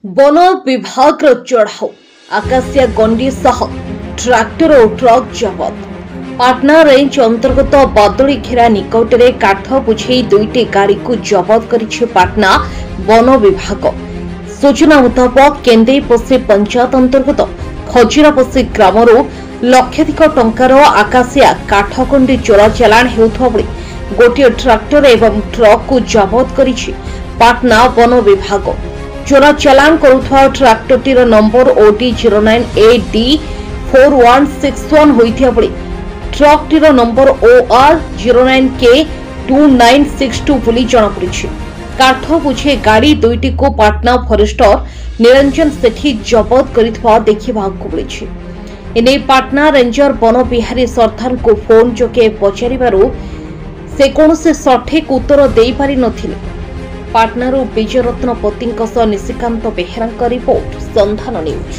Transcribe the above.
One विभाग चढ़ाऊ Acacia गंडी सह tractor और ट्रक जबत। पाटना रेंज अंतर्गत बदलीखेरा निकट में काठ बुझे दुईटी गाड़ी को जबत करिछि पाटना वन विभाग। सूचना मुताबक केंदेईपसी पंचायत अंतर्गत खजुरापसी ग्रामर लक्षाधिक टंकार आकाशिया काठगंडी चोरा चालाण हेउथबा बेले गोटे ट्रैक्टर एवं ट्रक को जबत करिछि पाटना वन विभाग। चोरा चालाण करुवा ट्रैक्टरटीर नंबर OD 09AD 4161 होइथिया बेले ट्रकटीर नंबर OR 09K 2962 बोली जଣାपड़िछि। काठ बुझे गाड़ी दुईटी को पाटना फॉरेस्टर निरंजन सेठी जबत करिथवा देखिबाकु मिलिछि। एने पाटना रेंजर वन बिहारी सरदार को फोन जोगे पचारिबारु से कौनसे सठिक उत्तर देई पारि नथिले। पाटनारू विजयरत्न पति निशिकांत बेहेरा रिपोर्ट संधान न्यूज।